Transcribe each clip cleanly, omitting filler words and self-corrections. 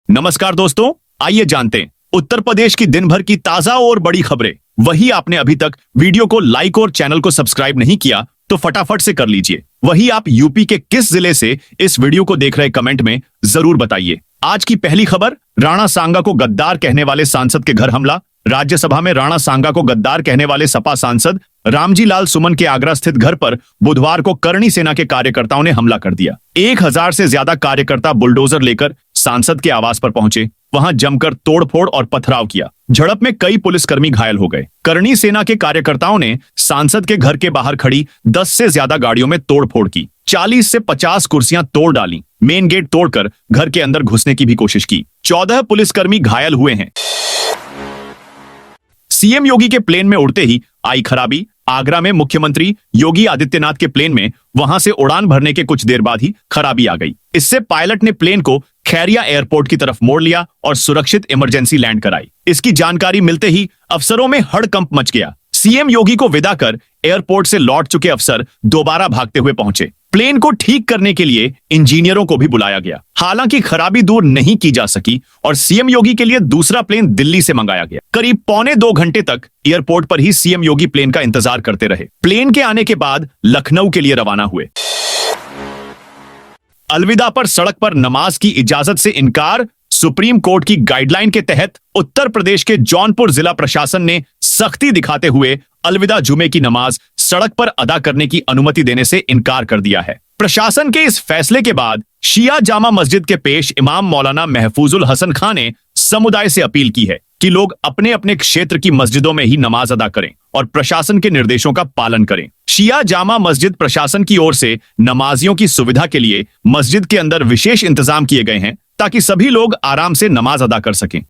नमस्कार दोस्तों, आइए जानते हैं उत्तर प्रदेश की दिन भर की ताजा और बड़ी खबरें। वही आपने अभी तक वीडियो को लाइक और चैनल को सब्सक्राइब नहीं किया तो फटाफट से कर लीजिए। वही आप यूपी के किस जिले से इस वीडियो को देख रहे कमेंट में जरूर बताइए। आज की पहली खबर, राणा सांगा को गद्दार कहने वाले सांसद के घर हमला। राज्यसभा में राणा सांगा को गद्दार कहने वाले सपा सांसद रामजी लाल सुमन के आगरा स्थित घर पर बुधवार को करणी सेना के कार्यकर्ताओं ने हमला कर दिया। 1000 से ज्यादा कार्यकर्ता बुलडोजर लेकर सांसद के आवास पर पहुंचे। वहां जमकर तोड़फोड़ और पथराव किया। झड़प में कई पुलिसकर्मी घायल हो गए। करणी सेना के कार्यकर्ताओं ने सांसद के घर के बाहर खड़ी 10 से ज्यादा गाड़ियों में तोड़फोड़ की। 40 से 50 कुर्सियां तोड़ डाली। मेन गेट तोड़कर घर के अंदर घुसने की भी कोशिश की। 14 पुलिसकर्मी घायल हुए हैं। सीएम योगी के प्लेन में उड़ते ही आई खराबी। आगरा में मुख्यमंत्री योगी आदित्यनाथ के प्लेन में वहां से उड़ान भरने के कुछ देर बाद ही खराबी आ गई। इससे पायलट ने प्लेन को खैरिया एयरपोर्ट की तरफ मोड़ लिया और सुरक्षित इमरजेंसी लैंड कराई। इसकी जानकारी मिलते ही अफसरों में हड़कंप मच गया। सीएम योगी को विदा कर एयरपोर्ट से लौट चुके अफसर दोबारा भागते हुए पहुंचे। प्लेन को ठीक करने के लिए इंजीनियरों को भी बुलाया गया। हालांकि खराबी दूर नहीं की जा सकी और सीएम योगी के लिए दूसरा प्लेन दिल्ली से मंगाया गया। करीब 1.25 घंटे तक एयरपोर्ट पर ही सीएम योगी प्लेन का इंतजार करते रहे। प्लेन के आने के बाद लखनऊ के लिए रवाना हुए। अलविदा पर सड़क पर नमाज की इजाजत से इनकार। सुप्रीम कोर्ट की गाइडलाइन के तहत उत्तर प्रदेश के जौनपुर जिला प्रशासन ने सख्ती दिखाते हुए अलविदा जुमे की नमाज सड़क पर अदा करने की अनुमति देने से इनकार कर दिया है। प्रशासन के इस फैसले के बाद शिया जामा मस्जिद के पेश इमाम मौलाना महफूजुल हसन खान ने समुदाय से अपील की है कि लोग अपने अपने क्षेत्र की मस्जिदों में ही नमाज अदा करें और प्रशासन के निर्देशों का पालन करें। शिया जामा मस्जिद प्रशासन की ओर से नमाजियों की सुविधा के लिए मस्जिद के अंदर विशेष इंतजाम किए गए हैं ताकि सभी लोग आराम से नमाज अदा कर सकें।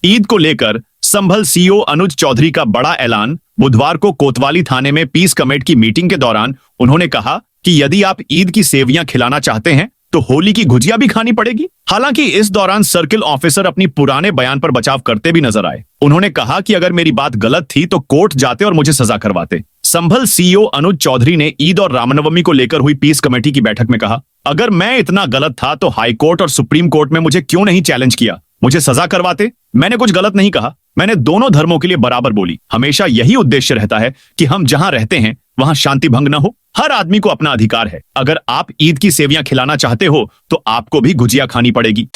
ईद को लेकर संभल सीईओ अनुज चौधरी का बड़ा ऐलान। बुधवार को कोतवाली थाने में पीस कमेटी की मीटिंग के दौरान उन्होंने कहा कि यदि आप ईद की सेवियां खिलाना चाहते हैं तो होली की गुजिया भी खानी पड़ेगी। हालांकि इस दौरान सर्किल ऑफिसर अपनी पुराने बयान पर बचाव करते भी नजर आए। उन्होंने कहा कि अगर मेरी बात गलत थी तो कोर्ट जाते और मुझे सजा करवाते। संभल सीईओ अनुज चौधरी ने ईद और रामनवमी को लेकर हुई पीस कमेटी की बैठक में कहा, अगर मैं इतना गलत था तो हाई कोर्ट और सुप्रीम कोर्ट में मुझे क्यों नहीं चैलेंज किया, मुझे सजा करवाते। मैंने कुछ गलत नहीं कहा, मैंने दोनों धर्मों के लिए बराबर बोली। हमेशा यही उद्देश्य रहता है कि हम जहां रहते हैं वहां शांति भंग न हो। हर आदमी को अपना अधिकार है। अगर आप ईद की सेवियां खिलाना चाहते हो तो आपको भी गुजिया खानी पड़ेगी।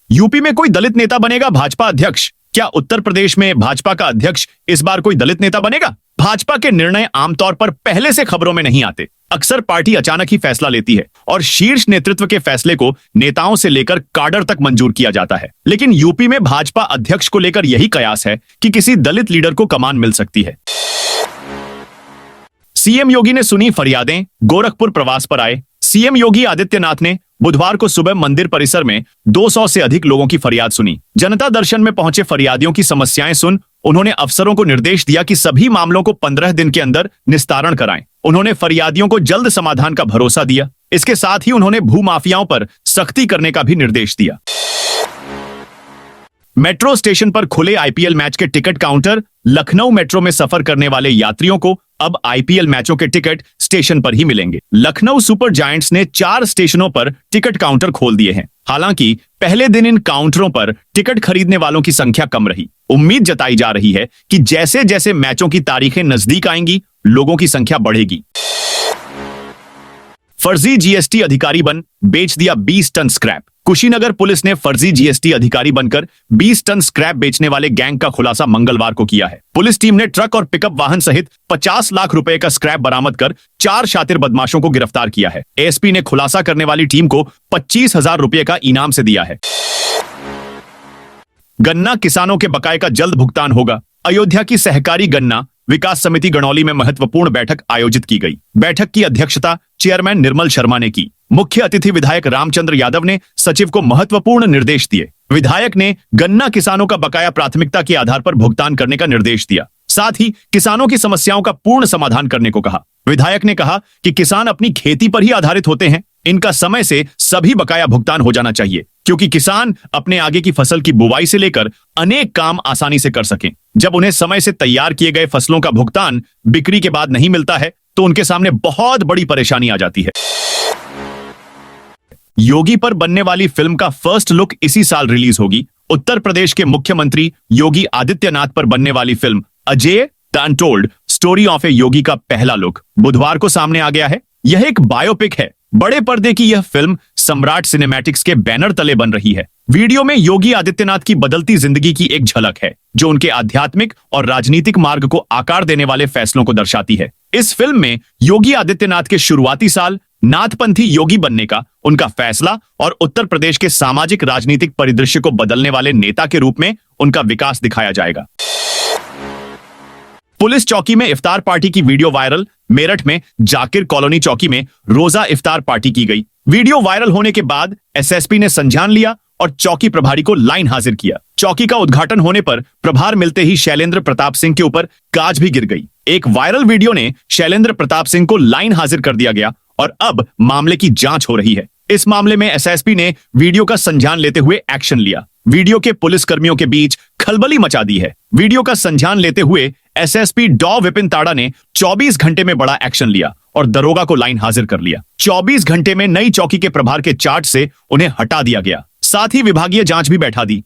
यूपी में कोई दलित नेता बनेगा भाजपा अध्यक्ष। क्या उत्तर प्रदेश में भाजपा का अध्यक्ष इस बार कोई दलित नेता बनेगा? भाजपा के निर्णय आमतौर पर पहले से खबरों में नहीं आते। अक्सर पार्टी अचानक ही फैसला लेती है और शीर्ष नेतृत्व के फैसले को नेताओं से लेकर काडर तक मंजूर किया जाता है। लेकिन यूपी में भाजपा अध्यक्ष को लेकर यही कयास है कि किसी दलित लीडर को कमान मिल सकती है। सीएम योगी ने सुनी फरियादें, गोरखपुर प्रवास पर आए। सीएम योगी आदित्यनाथ ने बुधवार को सुबह मंदिर परिसर में 200 से अधिक लोगों की फरियाद सुनी। जनता दर्शन में पहुंचे फरियादियों की समस्याएं सुन उन्होंने अफसरों को निर्देश दिया कि सभी मामलों को 15 दिन के अंदर निस्तारण कराएं। उन्होंने फरियादियों को जल्द समाधान का भरोसा दिया। इसके साथ ही उन्होंने भूमाफियाओं पर सख्ती करने का भी निर्देश दिया। मेट्रो स्टेशन पर खुले आईपीएल मैच के टिकट काउंटर। लखनऊ मेट्रो में सफर करने वाले यात्रियों को अब आईपीएल मैचों के टिकट स्टेशन पर ही मिलेंगे। लखनऊ सुपर जायंट्स ने 4 स्टेशनों पर टिकट काउंटर खोल दिए हैं। हालांकि पहले दिन इन काउंटरों पर टिकट खरीदने वालों की संख्या कम रही। उम्मीद जताई जा रही है कि जैसे जैसे मैचों की तारीखें नजदीक आएंगी, लोगों की संख्या बढ़ेगी। फर्जी जीएसटी अधिकारी बन बेच दिया 20 टन स्क्रैप। कुशीनगर पुलिस ने फर्जी जीएसटी अधिकारी बनकर 20 टन स्क्रैप बेचने वाले गैंग का खुलासा मंगलवार को किया है। पुलिस टीम ने ट्रक और पिकअप वाहन सहित 50 लाख रुपए का स्क्रैप बरामद कर 4 शातिर बदमाशों को गिरफ्तार किया है। एएसपी ने खुलासा करने वाली टीम को 25,000 रुपए का इनाम से दिया है। गन्ना किसानों के बकाये का जल्द भुगतान होगा। अयोध्या की सहकारी गन्ना विकास समिति गणौली में महत्वपूर्ण बैठक आयोजित की गई। बैठक की अध्यक्षता चेयरमैन निर्मल शर्मा ने की। मुख्य अतिथि विधायक रामचंद्र यादव ने सचिव को महत्वपूर्ण निर्देश दिए। विधायक ने गन्ना किसानों का बकाया प्राथमिकता के आधार पर भुगतान करने का निर्देश दिया। साथ ही किसानों की समस्याओं का पूर्ण समाधान करने को कहा। विधायक ने कहा कि किसान अपनी खेती पर ही आधारित होते हैं। इनका समय से सभी बकाया भुगतान हो जाना चाहिए क्योंकि किसान अपने आगे की फसल की बुवाई से लेकर अनेक काम आसानी से कर सकें। जब उन्हें समय से तैयार किए गए फसलों का भुगतान बिक्री के बाद नहीं मिलता है तो उनके सामने बहुत बड़ी परेशानी आ जाती है। योगी पर बनने वाली फिल्म का फर्स्ट लुक इसी साल रिलीज होगी। उत्तर प्रदेश के मुख्यमंत्री योगी आदित्यनाथ पर बनने वाली फिल्म अजेय द अनटोल्ड स्टोरी ऑफ ए योगी का पहला लुक बुधवार को सामने आ गया है। यह एक बायोपिक है। बड़े पर्दे की यह फिल्म सम्राट सिनेमैटिक्स के बैनर तले बन रही है। वीडियो में योगी आदित्यनाथ की बदलती जिंदगी की एक झलक है, जो उनके आध्यात्मिक और राजनीतिक मार्ग को आकार देने वाले फैसलों को दर्शाती है। इस फिल्म में योगी आदित्यनाथ के शुरुआती साल, नाथपंथी योगी बनने का उनका फैसला और उत्तर प्रदेश के सामाजिक राजनीतिक परिदृश्य को बदलने वाले नेता के रूप में उनका विकास दिखाया जाएगा। पुलिस चौकी में इफ्तार पार्टी की वीडियो वायरल। मेरठ में जाकिर कॉलोनी चौकी में रोजा इफ्तार पार्टी की गई। वीडियो वायरल होने के बाद एसएसपी ने संज्ञान लिया और चौकी प्रभारी को लाइन हाजिर किया। चौकी का उद्घाटन होने पर प्रभार मिलते ही शैलेंद्र प्रताप सिंह के ऊपर कांच भी गिर गई। एक वायरल वीडियो ने शैलेंद्र प्रताप सिंह को लाइन हाजिर कर दिया गया और अब मामले की जांच हो रही है। इस मामले में एसएसपी ने वीडियो का संज्ञान लेते हुए एक्शन लिया। वीडियो के पुलिस कर्मियों के बीच खलबली मचा दी है। वीडियो का संज्ञान लेते हुए एसएसपी डॉ विपिन ताड़ा ने 24 घंटे में बड़ा एक्शन लिया और दरोगा को लाइन हाजिर कर लिया। 24 घंटे में नई चौकी के प्रभार के चार्ज से उन्हें हटा दिया गया। साथ ही विभागीय जांच भी बैठा दी।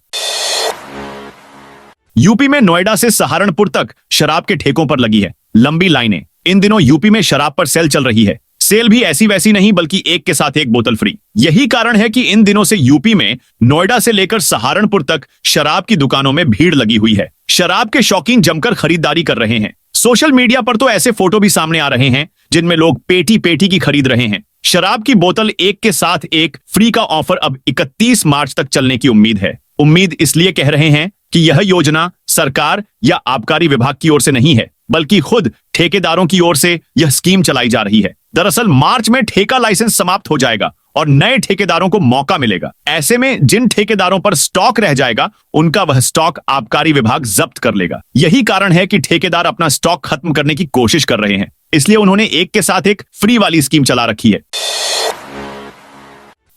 यूपी में नोएडा से सहारनपुर तक शराब के ठेकों पर लगी है लंबी लाइनें। इन दिनों यूपी में शराब पर सेल चल रही है। सेल भी ऐसी वैसी नहीं, बल्कि एक के साथ एक बोतल फ्री। यही कारण है कि इन दिनों से यूपी में नोएडा से लेकर सहारनपुर तक शराब की दुकानों में भीड़ लगी हुई है। शराब के शौकीन जमकर खरीदारी कर रहे हैं। सोशल मीडिया पर तो ऐसे फोटो भी सामने आ रहे हैं जिनमें लोग पेटी पेटी की खरीद रहे हैं। शराब की बोतल एक के साथ एक फ्री का ऑफर अब 31 मार्च तक चलने की उम्मीद है। उम्मीद इसलिए कह रहे हैं कि यह योजना सरकार या आबकारी विभाग की ओर से नहीं है, बल्कि खुद ठेकेदारों की ओर से यह स्कीम चलाई जा रही है। दरअसल मार्च में ठेका लाइसेंस समाप्त हो जाएगा और नए ठेकेदारों को मौका मिलेगा। ऐसे में जिन ठेकेदारों पर स्टॉक रह जाएगा, उनका वह स्टॉक आबकारी विभाग जब्त कर लेगा। यही कारण है कि ठेकेदार अपना स्टॉक खत्म करने की कोशिश कर रहे हैं। इसलिए उन्होंने एक के साथ एक फ्री वाली स्कीम चला रखी है।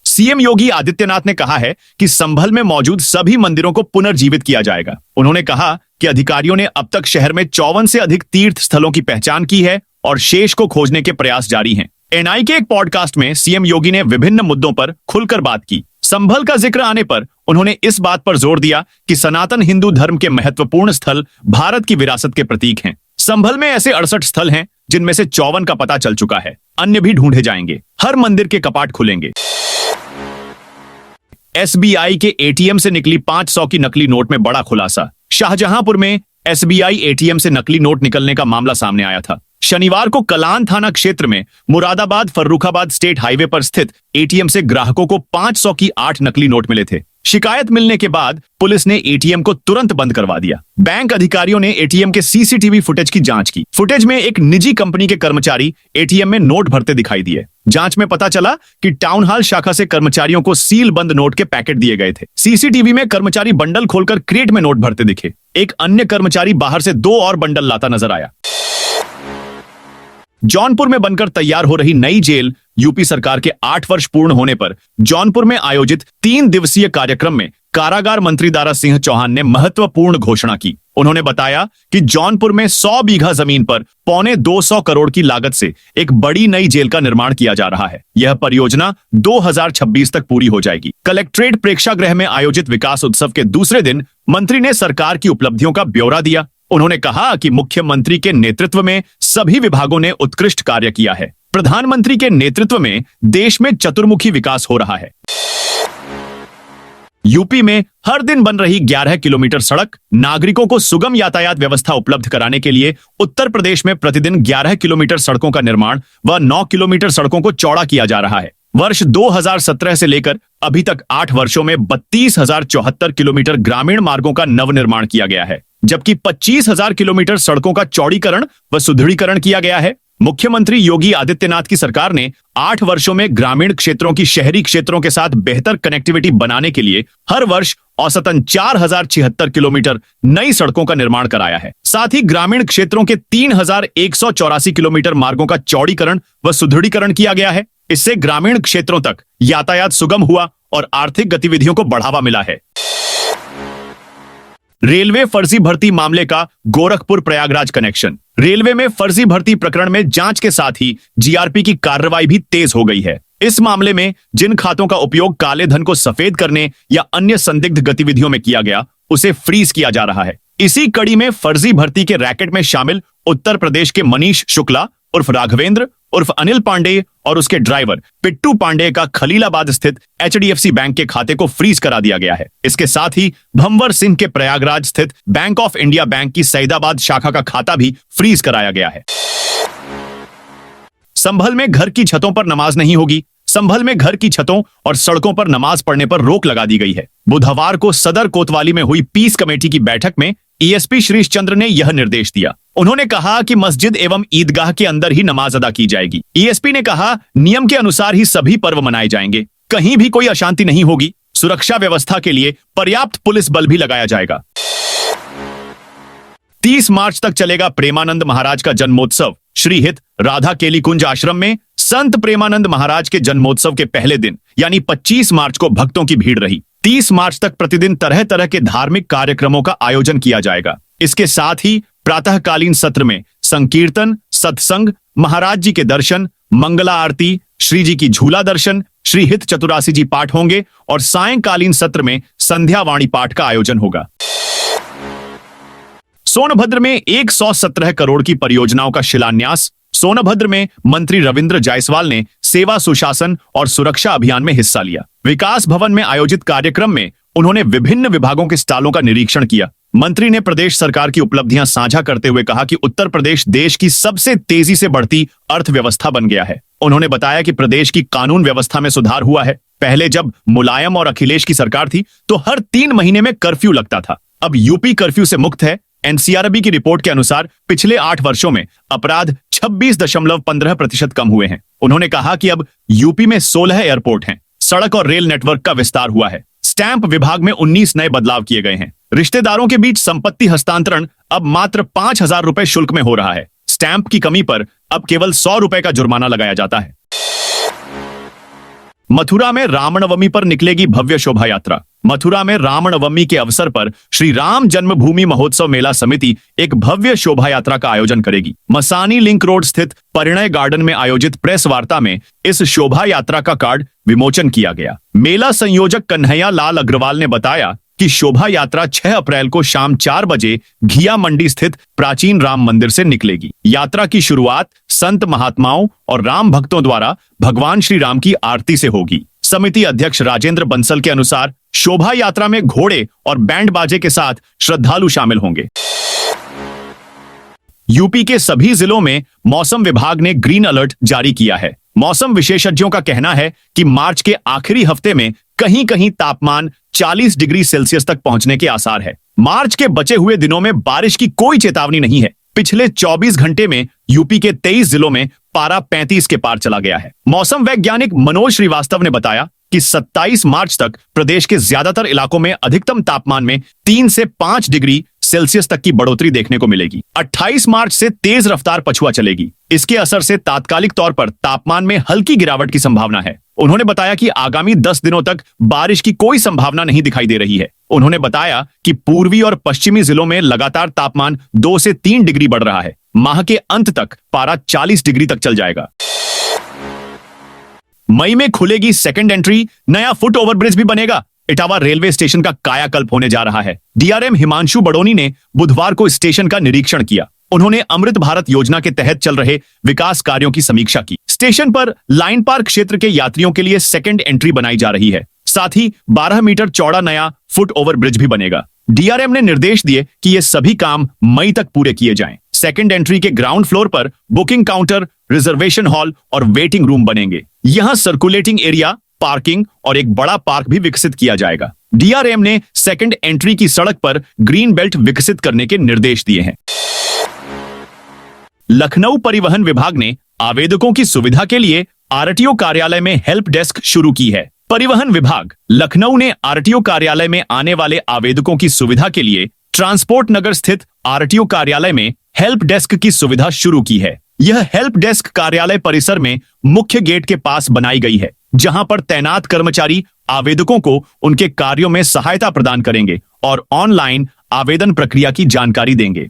सीएम योगी आदित्यनाथ ने कहा है कि संभल में मौजूद सभी मंदिरों को पुनर्जीवित किया जाएगा। उन्होंने कहा कि अधिकारियों ने अब तक शहर में 54 से अधिक तीर्थ स्थलों की पहचान की है और शेष को खोजने के प्रयास जारी हैं। एनआई के एक पॉडकास्ट में सीएम योगी ने विभिन्न मुद्दों पर खुलकर बात की। संभल का जिक्र आने पर उन्होंने इस बात पर जोर दिया कि सनातन हिंदू धर्म के महत्वपूर्ण स्थल भारत की विरासत के प्रतीक हैं। संभल में ऐसे 68 स्थल हैं जिनमें से 54 का पता चल चुका है। अन्य भी ढूंढे जाएंगे। हर मंदिर के कपाट खुलेंगे। एसबीआई के एटीएम से निकली 500 की नकली नोट में बड़ा खुलासा। शाहजहांपुर में एसबीआई एटीएम से नकली नोट निकलने का मामला सामने आया था। शनिवार को कलान थाना क्षेत्र में मुरादाबाद फर्रुखाबाद स्टेट हाईवे पर स्थित एटीएम से ग्राहकों को 500 की 8 नकली नोट मिले थे। शिकायत मिलने के बाद पुलिस ने एटीएम को तुरंत बंद करवा दिया। बैंक अधिकारियों ने एटीएम के सीसीटीवी फुटेज की जांच की। फुटेज में एक निजी कंपनी के कर्मचारी एटीएम में नोट भरते दिखाई दिए। जांच में पता चला कि टाउन हॉल शाखा से कर्मचारियों को सील बंद नोट के पैकेट दिए गए थे। सीसीटीवी में कर्मचारी बंडल खोलकर क्रेट में नोट भरते दिखे। एक अन्य कर्मचारी बाहर से 2 और बंडल लाता नजर आया। जौनपुर में बनकर तैयार हो रही नई जेल यूपी सरकार के 8 वर्ष पूर्ण होने पर जौनपुर में आयोजित 3 दिवसीय कार्यक्रम में कारागार मंत्री दारा सिंह चौहान ने महत्वपूर्ण घोषणा की। उन्होंने बताया कि जौनपुर में 100 बीघा जमीन पर 225 करोड़ की लागत से एक बड़ी नई जेल का निर्माण किया जा रहा है। यह परियोजना 2026 तक पूरी हो जाएगी। कलेक्ट्रेट प्रेक्षागृह में आयोजित विकास उत्सव के दूसरे दिन मंत्री ने सरकार की उपलब्धियों का ब्यौरा दिया। उन्होंने कहा कि मुख्यमंत्री के नेतृत्व में सभी विभागों ने उत्कृष्ट कार्य किया है। प्रधानमंत्री के नेतृत्व में देश में चतुर्मुखी विकास हो रहा है। यूपी में हर दिन बन रही 11 किलोमीटर सड़क। नागरिकों को सुगम यातायात व्यवस्था उपलब्ध कराने के लिए उत्तर प्रदेश में प्रतिदिन 11 किलोमीटर सड़कों का निर्माण व 9 किलोमीटर सड़कों को चौड़ा किया जा रहा है। वर्ष 2017 से लेकर अभी तक 8 वर्षों में 32,074 किलोमीटर ग्रामीण मार्गों का नवनिर्माण किया गया है, जबकि 25,000 किलोमीटर सड़कों का चौड़ीकरण व सुदृढ़ीकरण किया गया है। मुख्यमंत्री योगी आदित्यनाथ की सरकार ने 8 वर्षों में ग्रामीण क्षेत्रों की शहरी क्षेत्रों के साथ बेहतर कनेक्टिविटी बनाने के लिए हर वर्ष औसतन 4,076 किलोमीटर नई सड़कों का निर्माण कराया है। साथ ही ग्रामीण क्षेत्रों के 3,184 किलोमीटर मार्गों का चौड़ीकरण व सुदृढ़ीकरण किया गया है। इससे ग्रामीण क्षेत्रों तक यातायात सुगम हुआ और आर्थिक गतिविधियों को बढ़ावा मिला है। रेलवे फर्जी भर्ती मामले का गोरखपुर प्रयागराज कनेक्शन। रेलवे में फर्जी भर्ती प्रकरण में जांच के साथ ही जीआरपी की कार्रवाई भी तेज हो गई है। इस मामले में जिन खातों का उपयोग काले धन को सफेद करने या अन्य संदिग्ध गतिविधियों में किया गया, उसे फ्रीज किया जा रहा है। इसी कड़ी में फर्जी भर्ती के रैकेट में शामिल उत्तर प्रदेश के मनीष शुक्ला उर्फ राघवेंद्र उर्फ अनिल पांडे और उसके ड्राइवर पिट्टू पांडे का खलीलाबाद स्थित HDFC बैंक के खाते को फ्रीज करा दिया गया है। इसके साथ ही भंवर सिंह के प्रयागराज स्थित बैंक ऑफ इंडिया बैंक की सईदाबाद शाखा का खाता भी फ्रीज कराया गया है। संभल में घर की छतों पर नमाज नहीं होगी। संभल में घर की छतों और सड़कों पर नमाज पढ़ने पर रोक लगा दी गई है। बुधवार को सदर कोतवाली में हुई पीस कमेटी की बैठक में ESP श्रीश चंद्र ने यह निर्देश दिया। उन्होंने कहा कि मस्जिद एवं ईदगाह के अंदर ही नमाज अदा की जाएगी। ESP ने कहा, नियम के अनुसार ही सभी पर्व मनाए जाएंगे, कहीं भी कोई अशांति नहीं होगी। सुरक्षा व्यवस्था के लिए पर्याप्त पुलिस बल भी लगाया जाएगा। 30 मार्च तक चलेगा प्रेमानंद महाराज का जन्मोत्सव। श्रीहित राधा केली कुंज आश्रम में संत प्रेमानंद महाराज के जन्मोत्सव के पहले दिन यानी 25 मार्च को भक्तों की भीड़ रही। 30 मार्च तक प्रतिदिन तरह तरह के धार्मिक कार्यक्रमों का आयोजन किया जाएगा। इसके साथ ही प्रातःकालीन सत्र में संकीर्तन, सत्संग, महाराज जी के दर्शन, मंगला आरती, श्री जी की झूला दर्शन, श्रीहित चतुरासी जी पाठ होंगे और सायंकालीन सत्र में संध्या वाणी पाठ का आयोजन होगा। सोनभद्र में 117 करोड़ की परियोजनाओं का शिलान्यास। सोनभद्र में मंत्री रविंद्र जायसवाल ने सेवा सुशासन और सुरक्षा अभियान में हिस्सा लिया। विकास भवन में आयोजित कार्यक्रम में उन्होंने विभिन्न विभागों के स्टॉलों का निरीक्षण किया। मंत्री ने प्रदेश सरकार की उपलब्धियां साझा करते हुए कहा कि उत्तर प्रदेश देश की सबसे तेजी से बढ़ती अर्थव्यवस्था बन गया है। उन्होंने बताया कि प्रदेश की कानून व्यवस्था में सुधार हुआ है। पहले जब मुलायम और अखिलेश की सरकार थी तो हर 3 महीने में कर्फ्यू लगता था। अब यूपी कर्फ्यू से मुक्त है। NCRB की रिपोर्ट के अनुसार पिछले 8 वर्षों में अपराध 26.15% कम हुए हैं। उन्होंने कहा कि अब यूपी में 16 एयरपोर्ट हैं। सड़क और रेल नेटवर्क का विस्तार हुआ है। स्टैंप विभाग में 19 नए बदलाव किए गए हैं। रिश्तेदारों के बीच संपत्ति हस्तांतरण अब मात्र 5,000 रुपए शुल्क में हो रहा है। स्टैंप की कमी पर अब केवल 100 रुपए का जुर्माना लगाया जाता है। मथुरा में रामनवमी पर निकलेगी भव्य शोभा यात्रा। मथुरा में रामनवमी के अवसर पर श्री राम जन्मभूमि महोत्सव मेला समिति एक भव्य शोभा यात्रा का आयोजन करेगी। मसानी लिंक रोड स्थित परिणय गार्डन में आयोजित प्रेस वार्ता में इस शोभा यात्रा का कार्ड विमोचन किया गया। मेला संयोजक कन्हैया लाल अग्रवाल ने बताया कि शोभा यात्रा 6 अप्रैल को शाम 4 बजे घिया मंडी स्थित प्राचीन राम मंदिर से निकलेगी। यात्रा की शुरुआत संत महात्माओं और राम भक्तों द्वारा भगवान श्री राम की आरती से होगी। समिति अध्यक्ष राजेंद्र बंसल के अनुसार शोभा यात्रा में घोड़े और बैंड बाजे के साथ श्रद्धालु शामिल होंगे। यूपी के सभी जिलों में मौसम विभाग ने ग्रीन अलर्ट जारी किया है। मौसम विशेषज्ञों का कहना है कि मार्च के आखिरी हफ्ते में कहीं कहीं तापमान 40 डिग्री सेल्सियस तक पहुंचने के आसार है। मार्च के बचे हुए दिनों में बारिश की कोई चेतावनी नहीं है। पिछले 24 घंटे में यूपी के 23 जिलों में पारा 35 के पार चला गया है। मौसम वैज्ञानिक मनोज श्रीवास्तव ने बताया कि 27 मार्च तक प्रदेश के ज्यादातर इलाकों में अधिकतम तापमान में 3 से 5 डिग्री सेल्सियस तक की बढ़ोतरी देखने को मिलेगी। 28 मार्च से तेज रफ्तार पछुआ चलेगी। इसके असर से तात्कालिक तौर पर तापमान में हल्की गिरावट की संभावना है। उन्होंने बताया कि आगामी 10 दिनों तक बारिश की कोई संभावना नहीं दिखाई दे रही है। उन्होंने बताया कि पूर्वी और पश्चिमी जिलों में लगातार तापमान 2 से 3 डिग्री बढ़ रहा है। माह के अंत तक पारा 40 डिग्री तक चल जाएगा। मई में खुलेगी सेकंड एंट्री, नया फुट ओवरब्रिज भी बनेगा। इटावा रेलवे स्टेशन का कायाकल्प होने जा रहा है। DRM हिमांशु बडोनी ने बुधवार को स्टेशन का निरीक्षण किया। उन्होंने अमृत भारत योजना के तहत चल रहे विकास कार्यों की समीक्षा की। स्टेशन पर लाइन पार्क क्षेत्र के यात्रियों के लिए सेकंड एंट्री बनाई जा रही है। साथ ही 12 मीटर चौड़ा नया फुट ओवरब्रिज भी बनेगा। DRM ने निर्देश दिए कि ये सभी काम मई तक पूरे किए जाएं। सेकंड एंट्री के ग्राउंड फ्लोर पर बुकिंग काउंटर, रिजर्वेशन हॉल और वेटिंग रूम बनेंगे। यहां सर्कुलेटिंग एरिया, पार्किंग और एक बड़ा पार्क भी विकसित किया जाएगा। DRM ने सेकंड एंट्री की सड़क पर ग्रीन बेल्ट विकसित करने के निर्देश दिए हैं। लखनऊ परिवहन विभाग ने आवेदकों की सुविधा के लिए RTO कार्यालय में हेल्प डेस्क शुरू की है। परिवहन विभाग लखनऊ ने RTO कार्यालय में आने वाले आवेदकों की सुविधा के लिए ट्रांसपोर्ट नगर स्थित RTO कार्यालय में हेल्प डेस्क की सुविधा शुरू की है। यह हेल्प डेस्क कार्यालय परिसर में मुख्य गेट के पास बनाई गई है, जहां पर तैनात कर्मचारी आवेदकों को उनके कार्यों में सहायता प्रदान करेंगे और ऑनलाइन आवेदन प्रक्रिया की जानकारी देंगे।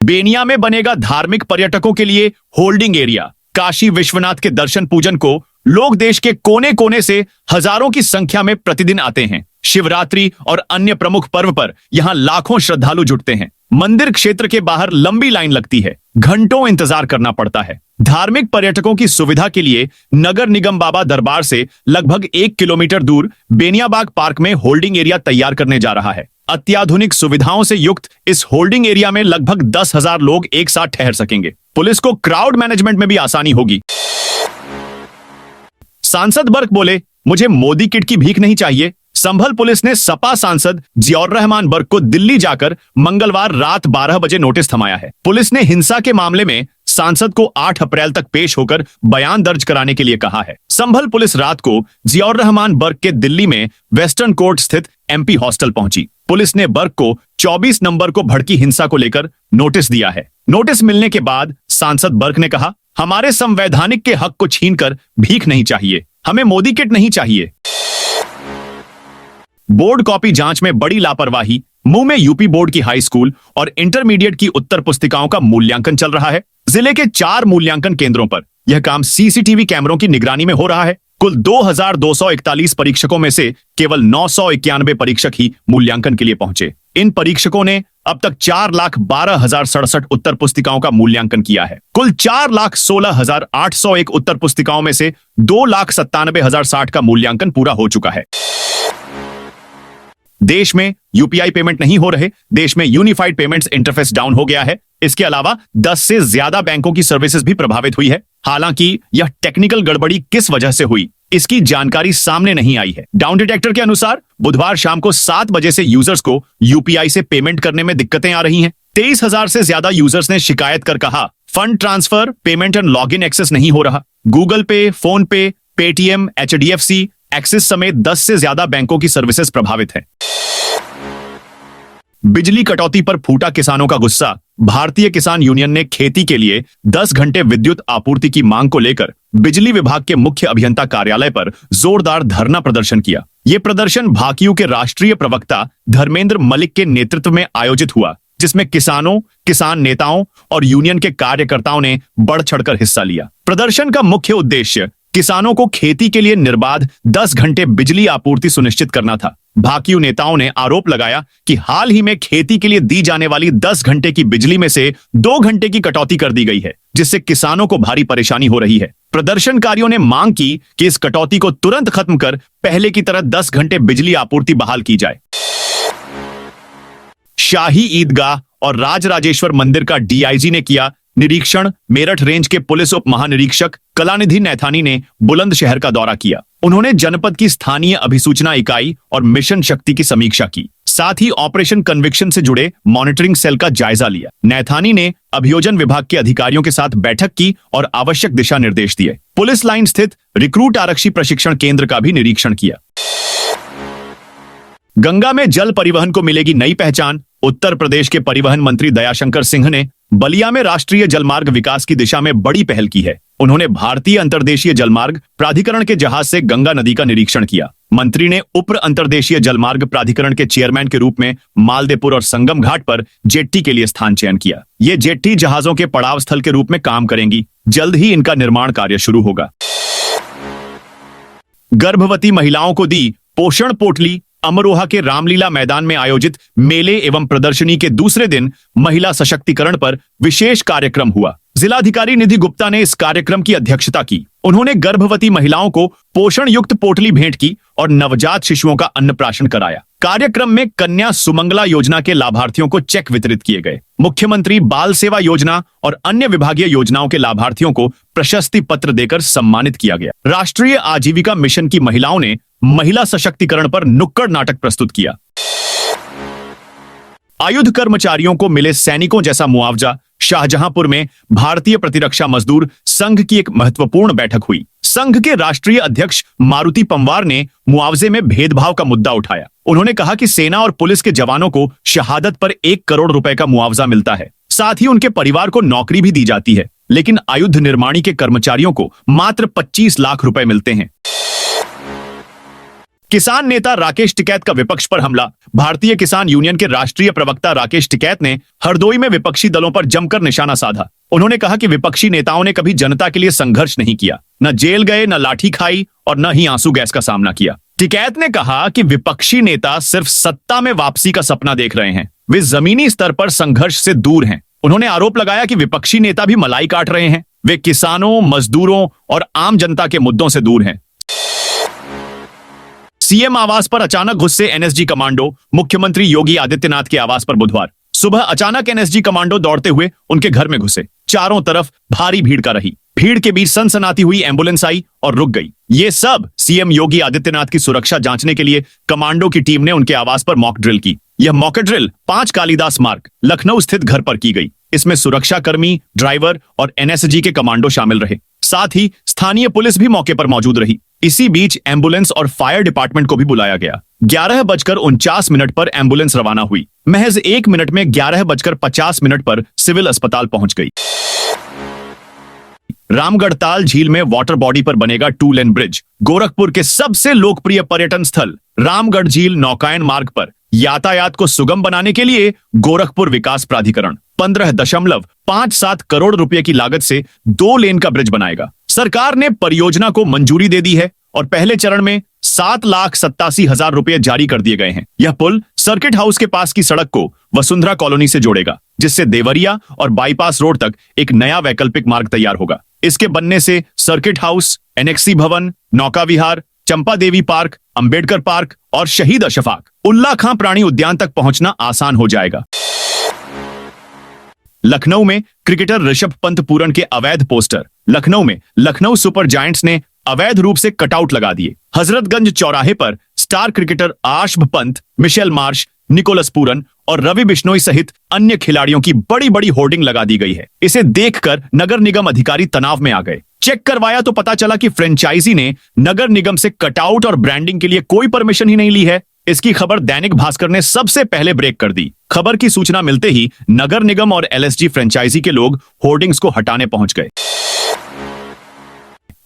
बेनिया में बनेगा धार्मिक पर्यटकों के लिए होल्डिंग एरिया। काशी विश्वनाथ के दर्शन पूजन को लोग देश के कोने कोने से हजारों की संख्या में प्रतिदिन आते हैं। शिवरात्रि और अन्य प्रमुख पर्व पर यहां लाखों श्रद्धालु जुटते हैं। मंदिर क्षेत्र के बाहर लंबी लाइन लगती है, घंटों इंतजार करना पड़ता है। धार्मिक पर्यटकों की सुविधा के लिए नगर निगम बाबा दरबार से लगभग 1 किलोमीटर दूर बेनियाबाग पार्क में होल्डिंग एरिया तैयार करने जा रहा है। अत्याधुनिक सुविधाओं से युक्त इस होल्डिंग एरिया में लगभग 10,000 लोग एक साथ ठहर सकेंगे। पुलिस को क्राउड मैनेजमेंट में भी आसानी होगी। सांसद बर्क बोले, मुझे मोदी किट की भीख नहीं चाहिए। संभल पुलिस ने सपा सांसद जियाउर रहमान बर्क को दिल्ली जाकर मंगलवार रात 12 बजे नोटिस थमाया है। पुलिस ने हिंसा के मामले में सांसद को 8 अप्रैल तक पेश होकर बयान दर्ज कराने के लिए कहा है। संभल पुलिस रात को जियाउर रहमान बर्क के दिल्ली में वेस्टर्न कोर्ट स्थित एमपी हॉस्टल पहुंची। पुलिस ने बर्क को 24 नंबर को भड़की हिंसा को लेकर नोटिस दिया है। नोटिस मिलने के बाद सांसद बर्क ने कहा, हमारे संवैधानिक के हक को छीनकर भीख नहीं चाहिए, हमें मोदी किट नहीं चाहिए। बोर्ड कॉपी जांच में बड़ी लापरवाही, मुंह में यूपी बोर्ड की हाई स्कूल और इंटरमीडिएट की उत्तर पुस्तिकाओं का मूल्यांकन चल रहा है। जिले के 4 मूल्यांकन केंद्रों पर यह काम सीसीटीवी कैमरों की निगरानी में हो रहा है। कुल 2241 परीक्षकों में से केवल 991 परीक्षक ही मूल्यांकन के लिए पहुंचे। इन परीक्षकों ने अब तक 4,12,067 उत्तर पुस्तिकाओं का मूल्यांकन किया है। कुल 4,16,801 उत्तर पुस्तिकाओं में से 2,97,060 का मूल्यांकन पूरा हो चुका है। देश में यूपीआई पेमेंट नहीं हो रहे। देश में यूनिफाइड पेमेंट्स इंटरफेस डाउन हो गया है। इसके अलावा 10 से ज्यादा बैंकों की सर्विसेज भी प्रभावित हुई है। हालांकि यह टेक्निकल गड़बड़ी किस वजह से हुई, इसकी जानकारी सामने नहीं आई है। डाउन डिटेक्टर के अनुसार बुधवार शाम को 7 बजे से यूजर्स को यूपीआई से पेमेंट करने में दिक्कतें आ रही हैं। 23,000 से ज्यादा यूजर्स ने शिकायत कर कहा, fund transfer, payment and login access नहीं हो रहा। गूगल पे, फोन पे, पेटीएम, एचडीएफसी, एक्सिस समेत 10 से ज्यादा बैंकों की सर्विसेज प्रभावित है। बिजली कटौती पर फूटा किसानों का गुस्सा। भारतीय किसान यूनियन ने खेती के लिए 10 घंटे विद्युत आपूर्ति की मांग को लेकर बिजली विभाग के मुख्य अभियंता कार्यालय पर जोरदार धरना प्रदर्शन किया। यह प्रदर्शन भाकियू के राष्ट्रीय प्रवक्ता धर्मेंद्र मलिक के नेतृत्व में आयोजित हुआ, जिसमें किसानों, किसान नेताओं और यूनियन के कार्यकर्ताओं ने बढ़ चढ़कर हिस्सा लिया। प्रदर्शन का मुख्य उद्देश्य किसानों को खेती के लिए निर्बाध 10 घंटे बिजली आपूर्ति सुनिश्चित करना था। भाकियू नेताओं ने आरोप लगाया कि हाल ही में खेती के लिए दी जाने वाली 10 घंटे की बिजली में से 2 घंटे की कटौती कर दी गई है, जिससे किसानों को भारी परेशानी हो रही है। प्रदर्शनकारियों ने मांग की कि इस कटौती को तुरंत खत्म कर पहले की तरह 10 घंटे बिजली आपूर्ति बहाल की जाए। शाही ईदगाह और राजराजेश्वर मंदिर का डीआईजी ने किया निरीक्षण। मेरठ रेंज के पुलिस उप महानिरीक्षक कलानिधि नैथानी ने बुलंदशहर का दौरा किया। उन्होंने जनपद की स्थानीय अभिसूचना इकाई और मिशन शक्ति की समीक्षा की। साथ ही ऑपरेशन कन्विक्शन से जुड़े मॉनिटरिंग सेल का जायजा लिया। नैथानी ने अभियोजन विभाग के अधिकारियों के साथ बैठक की और आवश्यक दिशा निर्देश दिए। पुलिस लाइन स्थित रिक्रूट आरक्षी प्रशिक्षण केंद्र का भी निरीक्षण किया। गंगा में जल परिवहन को मिलेगी नई पहचान। उत्तर प्रदेश के परिवहन मंत्री दयाशंकर सिंह ने बलिया में राष्ट्रीय जलमार्ग विकास की दिशा में बड़ी पहल की है। उन्होंने भारतीय अंतर्देशीय जलमार्ग प्राधिकरण के जहाज से गंगा नदी का निरीक्षण किया। मंत्री ने उप्र अंतर्देशीय जलमार्ग प्राधिकरण के चेयरमैन के रूप में मालदेपुर और संगम घाट पर जेट्टी के लिए स्थान चयन किया। ये जेट्टी जहाजों के पड़ाव स्थल के रूप में काम करेंगी। जल्द ही इनका निर्माण कार्य शुरू होगा। गर्भवती महिलाओं को दी पोषण पोटली। अमरोहा के रामलीला मैदान में आयोजित मेले एवं प्रदर्शनी के दूसरे दिन महिला सशक्तिकरण पर विशेष कार्यक्रम हुआ। जिलाधिकारी निधि गुप्ता ने इस कार्यक्रम की अध्यक्षता की। उन्होंने गर्भवती महिलाओं को पोषण युक्त पोटली भेंट की और नवजात शिशुओं का अन्नप्राशन कराया। कार्यक्रम में कन्या सुमंगला योजना के लाभार्थियों को चेक वितरित किए गए। मुख्यमंत्री बाल सेवा योजना और अन्य विभागीय योजनाओं के लाभार्थियों को प्रशस्ति पत्र देकर सम्मानित किया गया। राष्ट्रीय आजीविका मिशन की महिलाओं ने महिला सशक्तिकरण पर नुक्कड़ नाटक प्रस्तुत किया। आयुध कर्मचारियों को मिले सैनिकों जैसा मुआवजा। शाहजहांपुर में भारतीय प्रतिरक्षा मजदूर संघ की एक महत्वपूर्ण बैठक हुई। संघ के राष्ट्रीय अध्यक्ष मारुति पंवार ने मुआवजे में भेदभाव का मुद्दा उठाया। उन्होंने कहा कि सेना और पुलिस के जवानों को शहादत पर 1 करोड़ रुपए का मुआवजा मिलता है। साथ ही उनके परिवार को नौकरी भी दी जाती है, लेकिन आयुध निर्माणी के कर्मचारियों को मात्र 25 लाख रुपए मिलते हैं। किसान नेता राकेश टिकैत का विपक्ष पर हमला। भारतीय किसान यूनियन के राष्ट्रीय प्रवक्ता राकेश टिकैत ने हरदोई में विपक्षी दलों पर जमकर निशाना साधा। उन्होंने कहा कि विपक्षी नेताओं ने कभी जनता के लिए संघर्ष नहीं किया, न जेल गए, न लाठी खाई और न ही आंसू गैस का सामना किया। टिकैत ने कहा कि विपक्षी नेता सिर्फ सत्ता में वापसी का सपना देख रहे हैं, वे जमीनी स्तर पर संघर्ष से दूर हैं। उन्होंने आरोप लगाया कि विपक्षी नेता भी मलाई काट रहे हैं, वे किसानों, मजदूरों और आम जनता के मुद्दों से दूर हैं। सीएम आवास पर अचानक घुसे एनएसजी कमांडो, मुख्यमंत्री योगी आदित्यनाथ के आवास पर बुधवार सुबह अचानक एनएसजी कमांडो दौड़ते हुए उनके घर में घुसे। चारों तरफ भारी भीड़ का रही। भीड़ के बीच सनसनाती हुई एम्बुलेंस आई और रुक गई। ये सब सीएम योगी आदित्यनाथ की सुरक्षा जांचने के लिए कमांडो की टीम ने उनके आवास पर मॉक ड्रिल की। यह मॉक ड्रिल 5 कालिदास मार्ग, लखनऊ स्थित घर पर की गई। इसमें सुरक्षा कर्मी, ड्राइवर और एनएसजी के कमांडो शामिल रहे। साथ ही स्थानीय पुलिस भी मौके पर मौजूद रही। इसी बीच एम्बुलेंस और फायर डिपार्टमेंट को भी बुलाया गया। 11:49 पर एम्बुलेंस रवाना हुई। महज 1 मिनट में 11:50 पर सिविल अस्पताल पहुंच गई। रामगढ़ताल झील में वाटर बॉडी पर बनेगा 2 लेन ब्रिज। गोरखपुर के सबसे लोकप्रिय पर्यटन स्थल रामगढ़ झील नौकायन मार्ग पर यातायात को सुगम बनाने के लिए गोरखपुर विकास प्राधिकरण 15.57 करोड़ रुपए की लागत से 2 लेन का ब्रिज बनाएगा। सरकार ने परियोजना को मंजूरी दे दी है और पहले चरण में 7,87,000 रुपए जारी कर दिए गए हैं। यह पुल सर्किट हाउस के पास की सड़क को वसुंधरा कॉलोनी से जोड़ेगा, जिससे देवरिया और बाईपास रोड तक एक नया वैकल्पिक मार्ग तैयार होगा। इसके बनने से सर्किट हाउस, एनेक्सी भवन, नौका विहार, चंपा देवी पार्क, अंबेडकर पार्क और शहीद अशफाक उल्ला खां प्राणी उद्यान तक पहुंचना आसान हो जाएगा। लखनऊ में क्रिकेटर ऋषभ पंत पूरन के अवैध पोस्टर। लखनऊ में लखनऊ सुपर जायंट्स ने अवैध रूप से कटआउट लगा दिए। हजरतगंज चौराहे पर star cricketer Rishabh Pant, Mitchell Marsh, Nicholas Pooran और रवि बिश्नोई सहित अन्य खिलाड़ियों की बड़ी बड़ी होर्डिंग लगा दी गई है। इसे देखकर नगर निगम अधिकारी तनाव में आ गए। चेक करवाया तो पता चला कि फ्रेंचाइजी ने नगर निगम से कटआउट और ब्रांडिंग के लिए कोई परमिशन ही नहीं ली है। इसकी खबर दैनिक भास्कर ने सबसे पहले ब्रेक कर दी। खबर की सूचना मिलते ही नगर निगम और एलएसजी फ्रेंचाइजी के लोग होर्डिंग्स को हटाने पहुंच गए।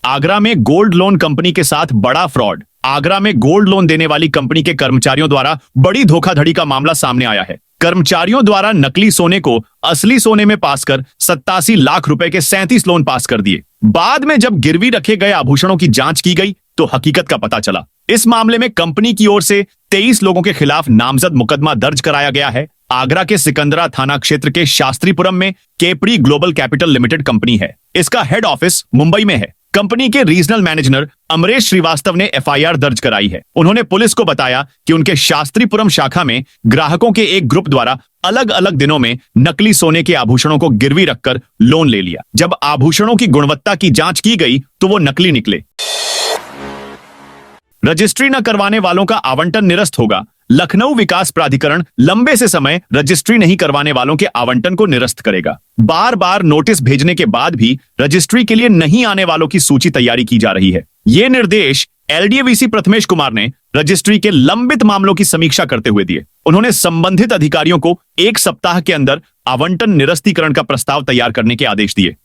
आगरा में गोल्ड लोन कंपनी के साथ बड़ा फ्रॉड। आगरा में गोल्ड लोन देने वाली कंपनी के कर्मचारियों द्वारा बड़ी धोखाधड़ी का मामला सामने आया है। कर्मचारियों द्वारा नकली सोने को असली सोने में पास कर 87 लाख रुपए के 37 लोन पास कर दिए। बाद में जब गिरवी रखे गए आभूषणों की जांच की गई तो हकीकत का पता चला। इस मामले में कंपनी की ओर से 23 लोगों के खिलाफ नामजद मुकदमा दर्ज कराया गया है। आगरा के सिकंदरा थाना क्षेत्र के शास्त्रीपुरम में capri global capital limited company है। इसका हेड ऑफिस मुंबई में है। कंपनी के रीजनल मैनेजर अमरेश श्रीवास्तव ने एफआईआर दर्ज कराई है। उन्होंने पुलिस को बताया कि उनके शास्त्रीपुरम शाखा में ग्राहकों के एक ग्रुप द्वारा अलग अलग दिनों में नकली सोने के आभूषणों को गिरवी रखकर लोन ले लिया। जब आभूषणों की गुणवत्ता की जांच की गई तो वो नकली निकले। रजिस्ट्री न करवाने वालों का आवंटन निरस्त होगा। लखनऊ विकास प्राधिकरण लंबे से समय रजिस्ट्री नहीं करवाने वालों के आवंटन को निरस्त करेगा। बार बार नोटिस भेजने के बाद भी रजिस्ट्री के लिए नहीं आने वालों की सूची तैयारी की जा रही है। ये निर्देश एलडीए प्रथमेश कुमार ने रजिस्ट्री के लंबित मामलों की समीक्षा करते हुए दिए। उन्होंने संबंधित अधिकारियों को 1 सप्ताह के अंदर आवंटन निरस्तीकरण का प्रस्ताव तैयार करने के आदेश दिए।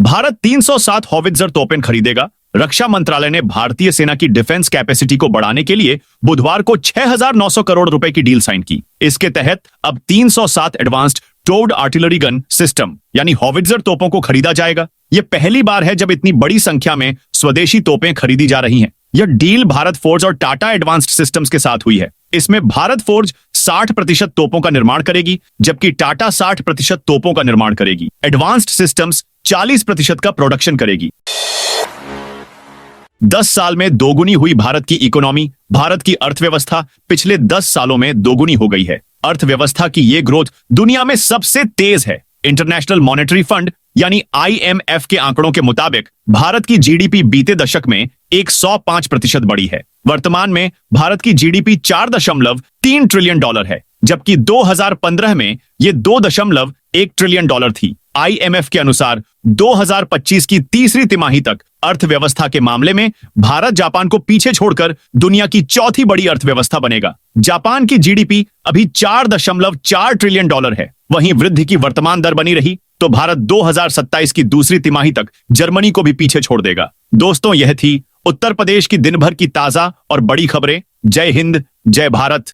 भारत 307 हॉवित्जर तोपें खरीदेगा। रक्षा मंत्रालय ने भारतीय सेना की डिफेंस कैपेसिटी को बढ़ाने के लिए बुधवार को 6,900 करोड़ रुपए की डील साइन की। इसके तहत अब 307 advanced towed artillery gun system यानी हॉवित्जर तोपों को खरीदा जाएगा। यह पहली बार है जब इतनी बड़ी संख्या में स्वदेशी तोपें खरीदी जा रही हैं। यह डील भारत फोर्ज और टाटा एडवांस्ड सिस्टम्स के साथ हुई है। इसमें भारत फोर्ज 60% तोपों का निर्माण करेगी, जबकि टाटा 60% तोपों का निर्माण करेगी। एडवांस्ड सिस्टम्स 40% का प्रोडक्शन करेगी। 10 साल में दोगुनी हुई भारत की इकोनॉमी। भारत की अर्थव्यवस्था पिछले 10 सालों में दोगुनी हो गई है। अर्थव्यवस्था की ये ग्रोथ दुनिया में सबसे तेज है। इंटरनेशनल मॉनेटरी फंड यानी आईएमएफ के आंकड़ों के मुताबिक भारत की जीडीपी बीते दशक में 105% बढ़ी है। वर्तमान में भारत की जीडीपी $4.3 ट्रिलियन है, जबकि 2015 में यह $2.1 ट्रिलियन थी। आईएमएफ के अनुसार 2025 की तीसरी तिमाही तक अर्थव्यवस्था के मामले में भारत जापान को पीछे छोड़कर दुनिया की चौथी बड़ी अर्थव्यवस्था बनेगा। जापान की जीडीपी अभी $4.4 ट्रिलियन है। वहीं वृद्धि की वर्तमान दर बनी रही तो भारत 2027 की दूसरी तिमाही तक जर्मनी को भी पीछे छोड़ देगा। दोस्तों, यह थी उत्तर प्रदेश की दिन भर की ताजा और बड़ी खबरें। जय हिंद, जय भारत।